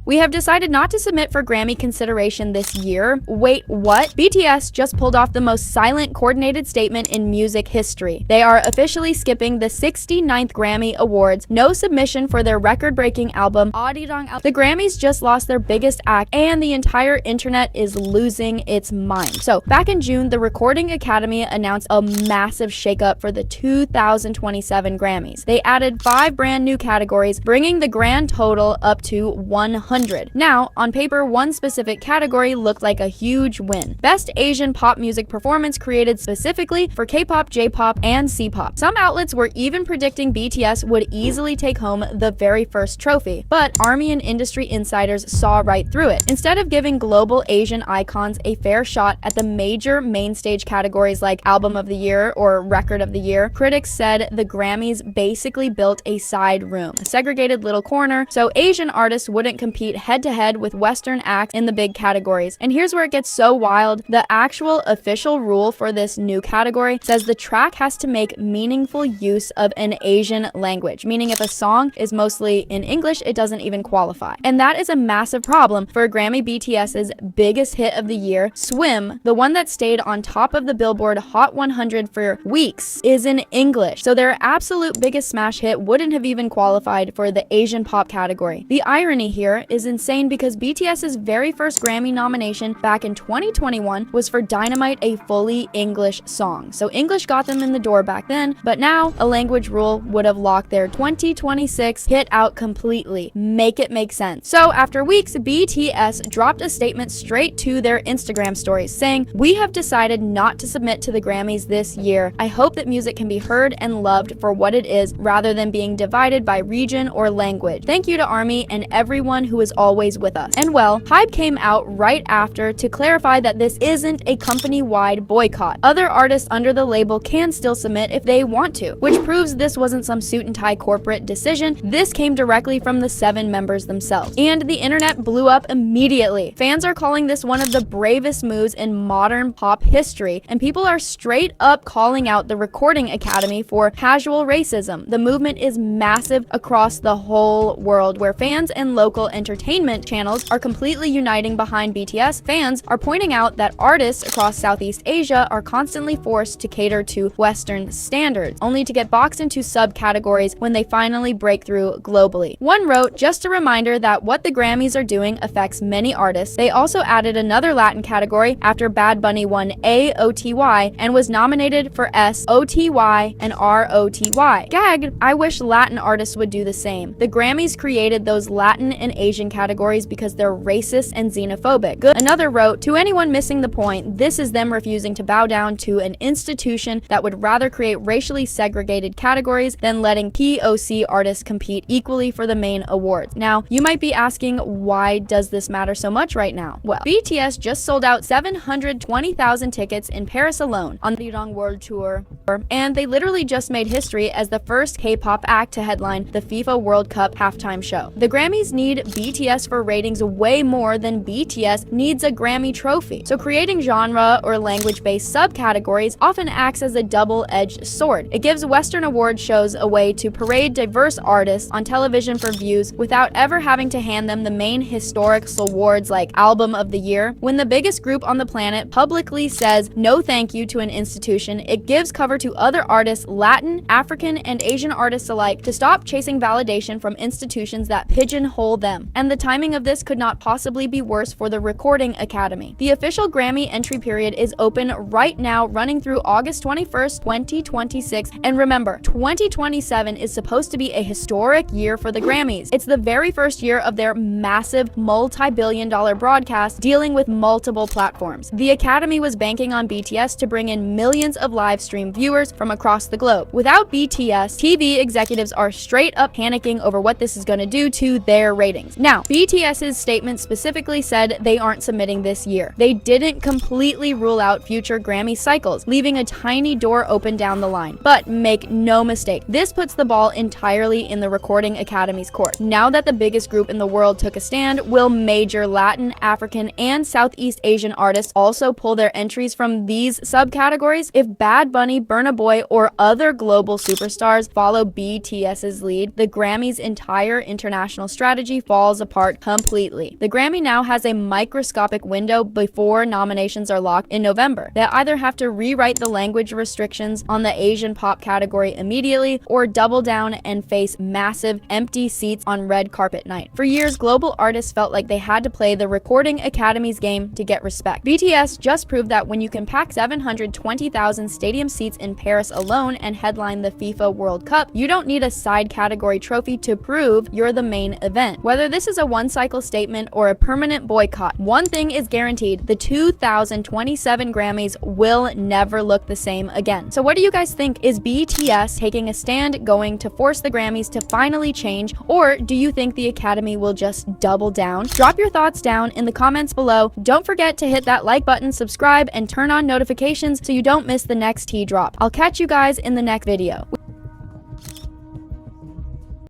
"We have decided not to submit for Grammy consideration this year." Wait, what? BTS just pulled off the most silent coordinated statement in music history. They are officially skipping the 69th Grammy Awards. No submission for their record-breaking album, ARIRANG. The Grammys just lost their biggest act, and the entire internet is losing its mind. So, back in June, the Recording Academy announced a massive shakeup for the 2027 Grammys. They added 5 brand new categories, bringing the grand total up to 100. Now, on paper, one specific category looked like a huge win. Best Asian Pop Music Performance, created specifically for K-pop, J-pop, and C-pop. Some outlets were even predicting BTS would easily take home the very first trophy, but ARMY and industry insiders saw right through it. Instead of giving global Asian icons a fair shot at the major main stage categories like Album of the Year or Record of the Year, critics said the Grammys basically built a side room, a segregated little corner, so Asian artists wouldn't compete head-to-head with Western acts in the big categories. And here's where it gets so wild. The actual official rule for this new category says the track has to make meaningful use of an Asian language, meaning if a song is mostly in English, it doesn't even qualify. And that is a massive problem for Grammy. BTS's biggest hit of the year, Swim, the one that stayed on top of the Billboard Hot 100 for weeks, is in English. So their absolute biggest smash hit wouldn't have even qualified for the Asian pop category. The irony here is insane because BTS's very first Grammy nomination back in 2021 was for Dynamite, a fully English song. So English got them in the door back then, but now a language rule would have locked their 2026 hit out completely. Make it make sense. So after weeks, BTS dropped a statement straight to their Instagram stories saying, "We have decided not to submit to the Grammys this year. I hope that music can be heard and loved for what it is rather than being divided by region or language. Thank you to ARMY and everyone who is always with us." And well, HYBE came out right after to clarify that this isn't a company-wide boycott. Other artists under the label can still submit if they want to, which proves this wasn't some suit and tie corporate decision. This came directly from the 7 members themselves. And the internet blew up immediately. Fans are calling this one of the bravest moves in modern pop history, and people are straight up calling out the Recording Academy for casual racism. The movement is massive across the whole world, where fans and local entertainment channels are completely uniting behind BTS. Fans are pointing out that artists across Southeast Asia are constantly forced to cater to Western standards, only to get boxed into subcategories when they finally break through globally. One wrote, "Just a reminder that what the Grammys are doing affects many artists." They also added another Latin category after Bad Bunny won AOTY and was nominated for SOTY and ROTY. Gag, I wish Latin artists would do the same. The Grammys created those Latin and Asian categories because they're racist and xenophobic. Good. Another wrote, "To anyone missing the point, this is them refusing to bow down to an institution that would rather create racially segregated categories than letting POC artists compete equally for the main awards." Now, you might be asking, why does this matter so much right now? Well, BTS just sold out 720,000 tickets in Paris alone on the ARIRANG World Tour, and they literally just made history as the first K-pop act to headline the FIFA World Cup halftime show. The Grammys need BTS for ratings way more than BTS needs a Grammy trophy. So creating genre or language-based subcategories often acts as a double-edged sword. It gives Western award shows a way to parade diverse artists on television for views without ever having to hand them the main historic awards like Album of the Year. When the biggest group on the planet publicly says no thank you to an institution, it gives cover to other artists, Latin, African, and Asian artists alike, to stop chasing validation from institutions that pigeonhole them. And the timing of this could not possibly be worse for the Recording Academy. The official Grammy entry period is open right now, running through August 21st, 2026. And remember, 2027 is supposed to be a historic year for the Grammys. It's the very first year of their massive multi-billion-dollar broadcast dealing with multiple platforms. The Academy was banking on BTS to bring in millions of live stream viewers from across the globe. Without BTS, TV executives are straight up panicking over what this is going to do to their ratings. Now, BTS's statement specifically said they aren't submitting this year. They didn't completely rule out future Grammy cycles, leaving a tiny door open down the line. But make no mistake, this puts the ball entirely in the Recording Academy's court. Now that the biggest group in the world took a stand, will major Latin, African, and Southeast Asian artists also pull their entries from these subcategories? If Bad Bunny, Burna Boy, or other global superstars follow BTS's lead, the Grammys' entire international strategy falls falls apart completely. The Grammy now has a microscopic window before nominations are locked in November. They either have to rewrite the language restrictions on the Asian pop category immediately or double down and face massive empty seats on red carpet night. For years, global artists felt like they had to play the Recording Academy's game to get respect. BTS just proved that when you can pack 720,000 stadium seats in Paris alone and headline the FIFA World Cup, you don't need a side category trophy to prove you're the main event. Whether this is a one-cycle statement or a permanent boycott, one thing is guaranteed: the 2027 Grammys will never look the same again. So what do you guys think? Is BTS taking a stand, going to force the Grammys to finally change, or do you think the Academy will just double down? Drop your thoughts down in the comments below. Don't forget to hit that like button, subscribe, and turn on notifications so you don't miss the next tea drop. I'll catch you guys in the next video.